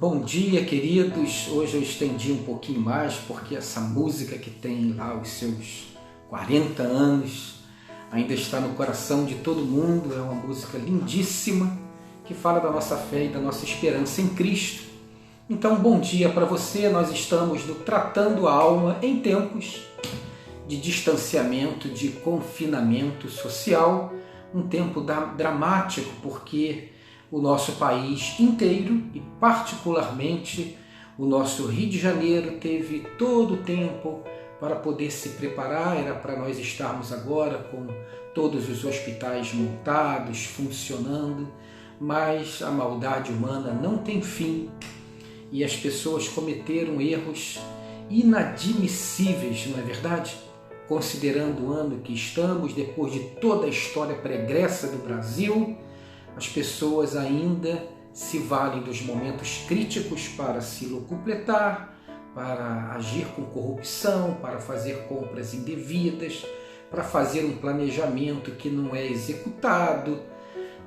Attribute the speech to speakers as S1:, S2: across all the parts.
S1: Bom dia, queridos. Hoje eu estendi um pouquinho mais porque essa música que tem lá os seus 40 anos ainda está no coração de todo mundo. É uma música lindíssima que fala da nossa fé e da nossa esperança em Cristo. Então, bom dia para você. Nós estamos no Tratando a Alma em tempos de distanciamento, de confinamento social, um tempo dramático porque o nosso país inteiro e particularmente o nosso Rio de Janeiro teve todo o tempo para poder se preparar. Era para nós estarmos agora com todos os hospitais montados, funcionando, mas a maldade humana não tem fim e as pessoas cometeram erros inadmissíveis, não é verdade? Considerando o ano que estamos, depois de toda a história pregressa do Brasil, as pessoas ainda se valem dos momentos críticos para se locupletar, para agir com corrupção, para fazer compras indevidas, para fazer um planejamento que não é executado,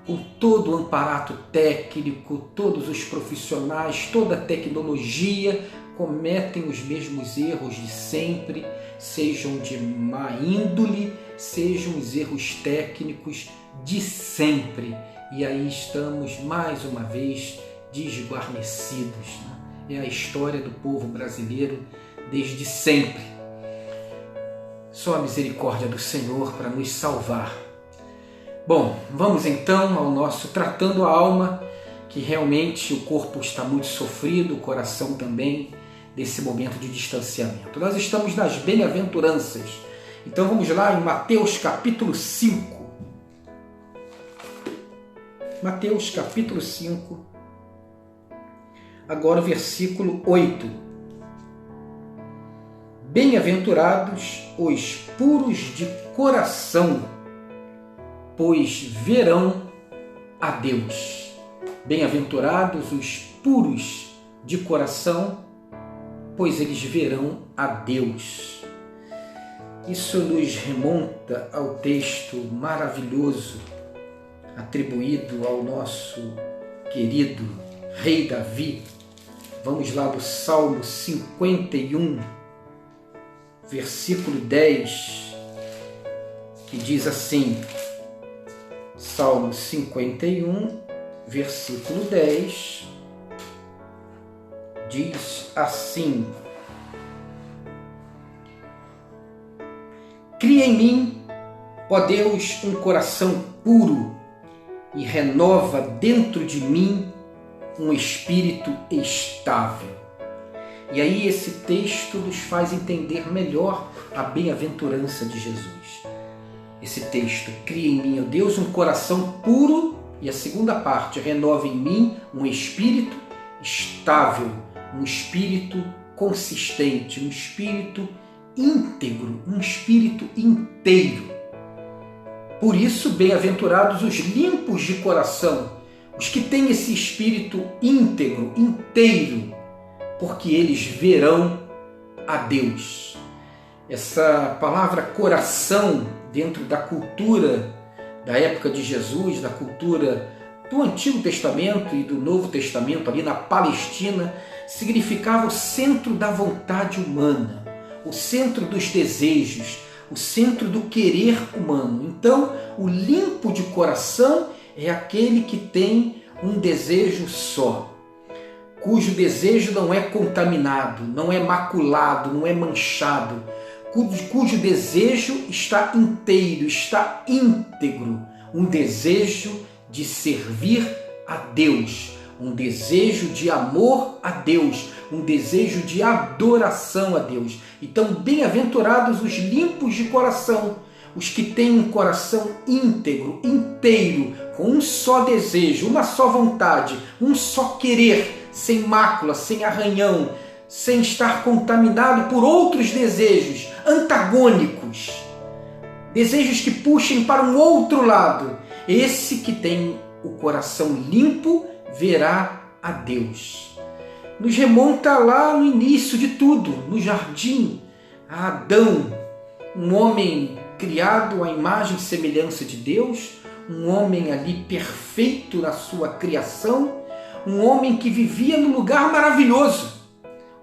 S1: com todo o amparato técnico, todos os profissionais, toda a tecnologia cometem os mesmos erros de sempre, sejam de má índole, sejam os erros técnicos de sempre. E aí estamos mais uma vez desguarnecidos, né? É a história do povo brasileiro desde sempre. Só a misericórdia do Senhor para nos salvar. Bom, vamos então ao nosso Tratando a Alma, que realmente o corpo está muito sofrido, o coração também, desse momento de distanciamento. Nós estamos nas bem-aventuranças. Então vamos lá em Mateus capítulo 5. Mateus capítulo 5, agora o versículo 8. Bem-aventurados os puros de coração, pois verão a Deus. Bem-aventurados os puros de coração, pois eles verão a Deus. Isso nos remonta ao texto maravilhoso atribuído ao nosso querido rei Davi. Vamos lá do Salmo 51, versículo 10, que diz assim, Salmo 51, versículo 10, diz assim: Cria em mim, ó Deus, um coração puro e renova dentro de mim um espírito estável. E aí esse texto nos faz entender melhor a bem-aventurança de Jesus. Esse texto, cria em mim, ó Deus, um coração puro, e a segunda parte, renova em mim um espírito estável, um espírito consistente, um espírito íntegro, um espírito inteiro. Por isso, bem-aventurados os limpos de coração, os que têm esse espírito íntegro, inteiro, porque eles verão a Deus. Essa palavra coração, dentro da cultura da época de Jesus, da cultura do Antigo Testamento e do Novo Testamento, ali na Palestina, significava o centro da vontade humana, o centro dos desejos, o centro do querer humano. Então, o limpo de coração é aquele que tem um desejo só, cujo desejo não é contaminado, não é maculado, não é manchado, cujo desejo está inteiro, está íntegro, um desejo de servir a Deus, um desejo de amor a Deus, um desejo de adoração a Deus. Então, bem-aventurados os limpos de coração, os que têm um coração íntegro, inteiro, com um só desejo, uma só vontade, um só querer, sem mácula, sem arranhão, sem estar contaminado por outros desejos antagônicos, desejos que puxem para um outro lado. Esse que tem o coração limpo verá a Deus. Nos remonta lá no início de tudo, no jardim, a Adão, um homem criado à imagem e semelhança de Deus, um homem ali perfeito na sua criação, um homem que vivia num lugar maravilhoso,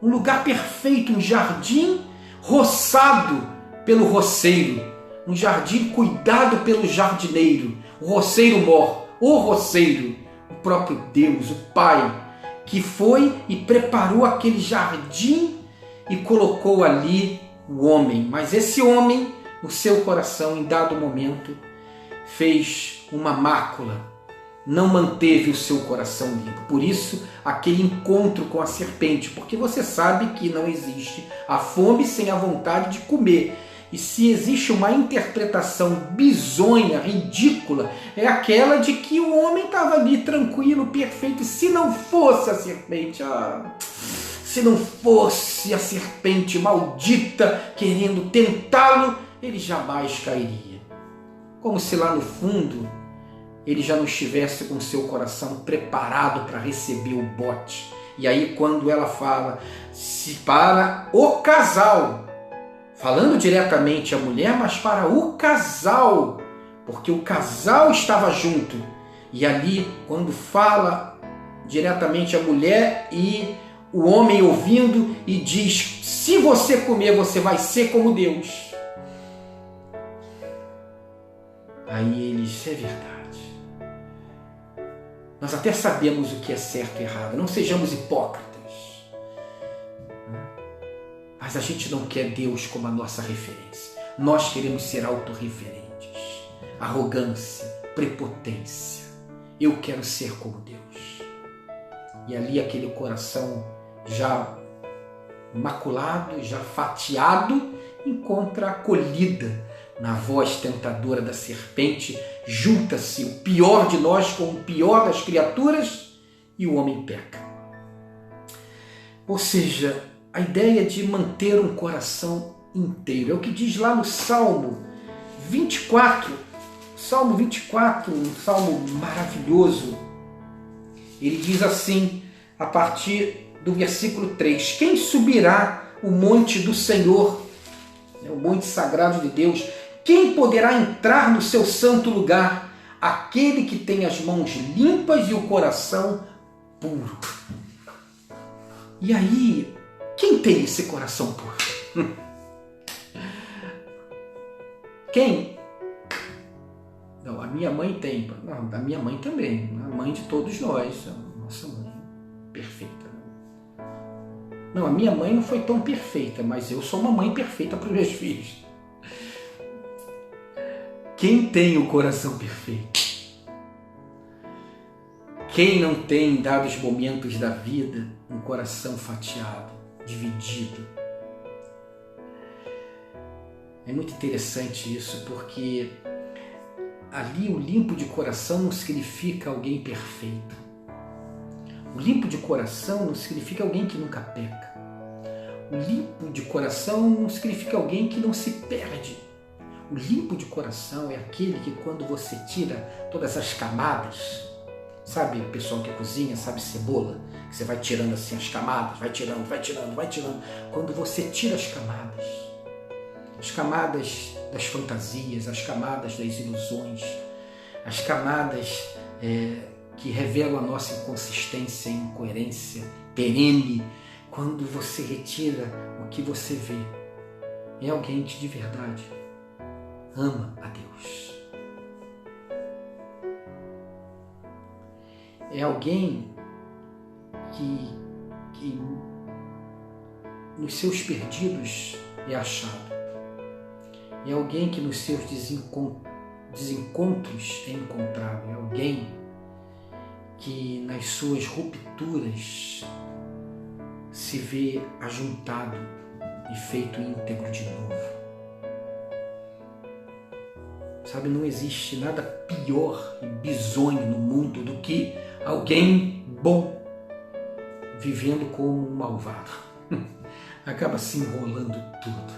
S1: um lugar perfeito, um jardim roçado pelo roceiro, um jardim cuidado pelo jardineiro, o roceiro mor, o roceiro, o próprio Deus, o Pai, que foi e preparou aquele jardim e colocou ali o homem. Mas esse homem, no seu coração, em dado momento, fez uma mácula, não manteve o seu coração limpo. Por isso, aquele encontro com a serpente, porque você sabe que não existe a fome sem a vontade de comer. E se existe uma interpretação bizonha, ridícula, é aquela de que o homem estava ali tranquilo, perfeito, e se não fosse a serpente, se não fosse a serpente maldita querendo tentá-lo, ele jamais cairia. Como se lá no fundo ele já não estivesse com seu coração preparado para receber o bote. E aí quando ela fala, se para o casal, falando diretamente à mulher, mas para o casal, porque o casal estava junto. E ali quando fala diretamente à mulher e o homem ouvindo e diz, se você comer você vai ser como Deus. Aí eles, é verdade. Nós até sabemos o que é certo e errado. Não sejamos hipócritas. Mas a gente não quer Deus como a nossa referência. Nós queremos ser autorreferentes. Arrogância, prepotência. Eu quero ser como Deus. E ali aquele coração já maculado, já fatiado, encontra acolhida na voz tentadora da serpente, junta-se o pior de nós com o pior das criaturas e o homem peca. Ou seja, a ideia de manter um coração inteiro. É o que diz lá no Salmo 24. Salmo 24, um salmo maravilhoso. Ele diz assim, a partir do versículo 3. Quem subirá o monte do Senhor, o monte sagrado de Deus? Quem poderá entrar no seu santo lugar? Aquele que tem as mãos limpas e o coração puro. E aí, quem tem esse coração puro? Quem? Não, a minha mãe tem. Não, a minha mãe também. A mãe de todos nós. A nossa mãe perfeita. Não, a minha mãe não foi tão perfeita, mas eu sou uma mãe perfeita para os meus filhos. Quem tem o coração perfeito? Quem não tem, em dados momentos da vida, um coração fatiado, dividido? É muito interessante isso, porque ali o limpo de coração não significa alguém perfeito. O limpo de coração não significa alguém que nunca peca. O limpo de coração não significa alguém que não se perde. O limpo de coração é aquele que quando você tira todas as camadas, sabe o pessoal que cozinha, sabe cebola, que você vai tirando assim as camadas, vai tirando. Quando você tira as camadas das fantasias, as camadas das ilusões, as camadas que revelam a nossa inconsistência e incoerência perene, quando você retira o que você vê, é alguém que de verdade ama a Deus. É alguém que nos seus perdidos é achado. É alguém que nos seus desencontros é encontrado. É alguém que nas suas rupturas se vê ajuntado e feito íntegro de novo. Sabe, não existe nada pior e bizonho no mundo do que alguém bom vivendo como um malvado. Acaba se enrolando tudo,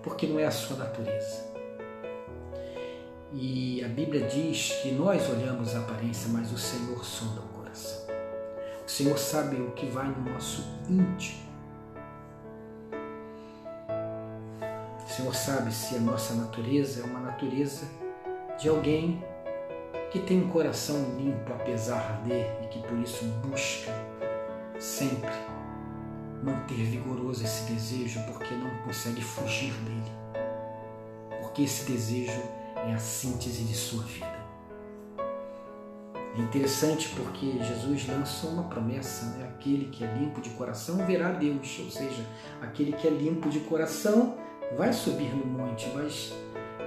S1: porque não é a sua natureza. E a Bíblia diz que nós olhamos a aparência, mas o Senhor sonda o coração. O Senhor sabe o que vai no nosso íntimo. O Senhor sabe se a nossa natureza é uma natureza de alguém que tem um coração limpo apesar de, e que por isso busca sempre manter vigoroso esse desejo, porque não consegue fugir dele. Porque esse desejo é a síntese de sua vida. É interessante porque Jesus lançou uma promessa, né? Aquele que é limpo de coração verá Deus, ou seja, aquele que é limpo de coração vai subir no monte, mas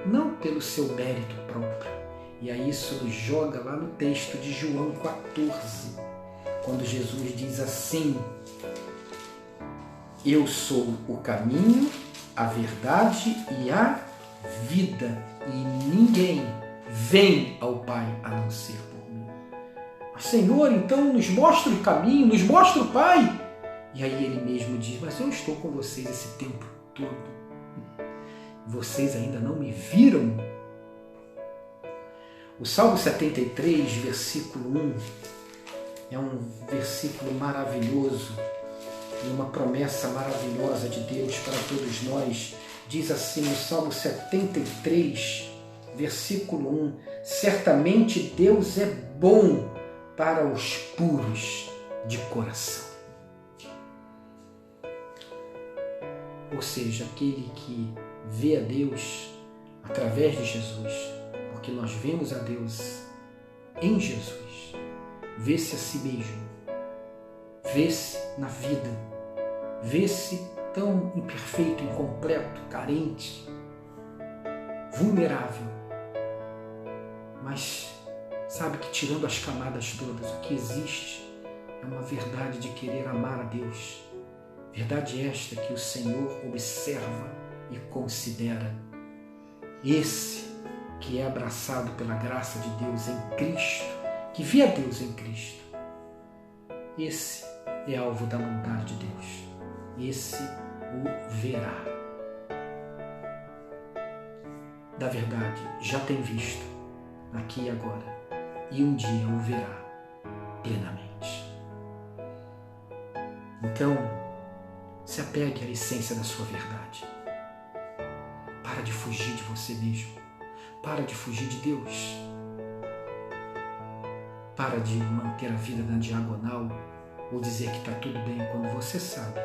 S1: não pelo seu mérito próprio. E aí isso nos joga lá no texto de João 14, quando Jesus diz assim: eu sou o caminho, a verdade e a vida, e ninguém vem ao Pai a não ser por mim. Mas Senhor, então nos mostra o caminho, nos mostra o Pai. E aí ele mesmo diz: mas eu estou com vocês esse tempo todo. Vocês ainda não me viram? O Salmo 73, versículo 1, é um versículo maravilhoso e uma promessa maravilhosa de Deus para todos nós. Diz assim no Salmo 73, versículo 1, certamente Deus é bom para os puros de coração. Ou seja, aquele que vê a Deus através de Jesus, porque nós vemos a Deus em Jesus, vê-se a si mesmo, vê-se na vida, vê-se tão imperfeito, incompleto, carente, vulnerável, mas sabe que tirando as camadas todas, o que existe é uma verdade de querer amar a Deus. Verdade esta que o Senhor observa e considera. Esse que é abraçado pela graça de Deus em Cristo, que vê a Deus em Cristo, esse é alvo da vontade de Deus. Esse o verá. Da verdade, já tem visto, aqui e agora, e um dia o verá plenamente. Então, se apegue à essência da sua verdade. Para de fugir de você mesmo. Para de fugir de Deus. Para de manter a vida na diagonal ou dizer que está tudo bem quando você sabe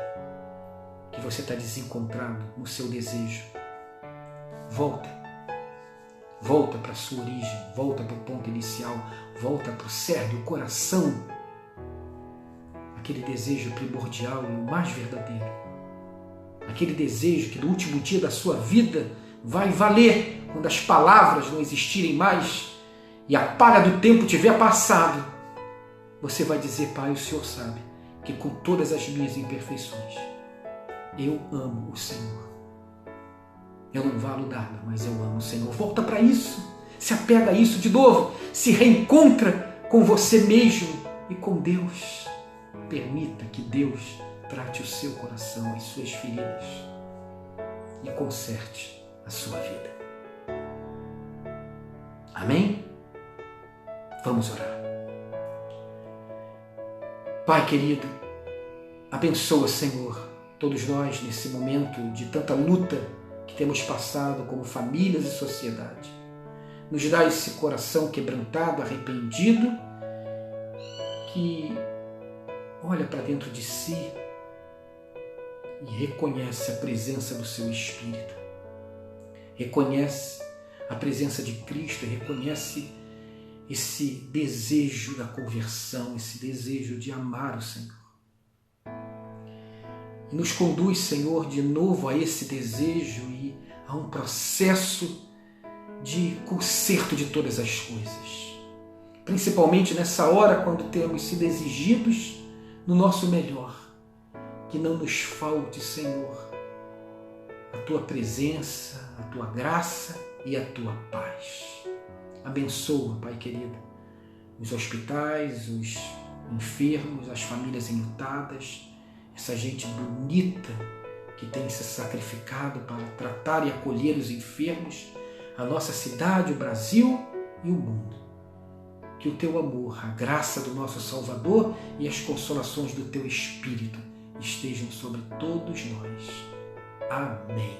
S1: que você está desencontrado no seu desejo. Volta. Volta para a sua origem. Volta para o ponto inicial. Volta para o cerne, o coração. Aquele desejo primordial e o mais verdadeiro. Aquele desejo que no último dia da sua vida vai valer quando as palavras não existirem mais e a palha do tempo tiver passado. Você vai dizer: Pai, o Senhor sabe que com todas as minhas imperfeições eu amo o Senhor. Eu não valo nada, mas eu amo o Senhor. Volta para isso, se apega a isso de novo, se reencontra com você mesmo e com Deus. Permita que Deus trate o seu coração, as suas feridas e conserte a sua vida. Amém? Vamos orar. Pai querido, abençoa, Senhor, todos nós nesse momento de tanta luta que temos passado como famílias e sociedade. Nos dá esse coração quebrantado, arrependido, que olha para dentro de si e reconhece a presença do seu Espírito. Reconhece a presença de Cristo, reconhece esse desejo da conversão, esse desejo de amar o Senhor. E nos conduz, Senhor, de novo a esse desejo e a um processo de conserto de todas as coisas. Principalmente nessa hora, quando temos sido exigidos no nosso melhor. Que não nos falte, Senhor, a Tua presença, a Tua graça e a Tua paz. Abençoa, Pai querido, os hospitais, os enfermos, as famílias enlutadas, essa gente bonita que tem se sacrificado para tratar e acolher os enfermos, a nossa cidade, o Brasil e o mundo. Que o Teu amor, a graça do nosso Salvador e as consolações do Teu Espírito estejam sobre todos nós. Amém.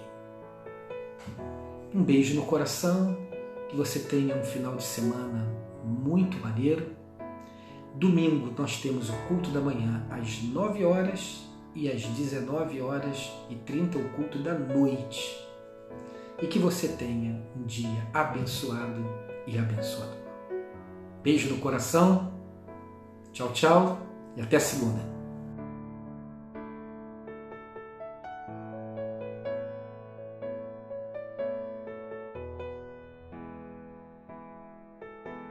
S1: Um beijo no coração, Que você tenha um final de semana muito maneiro. Domingo nós temos o culto da manhã às 9 horas e às 19h30 o culto da noite. E que você tenha um dia abençoado e abençoador. Beijo no coração. Tchau, tchau e até segunda.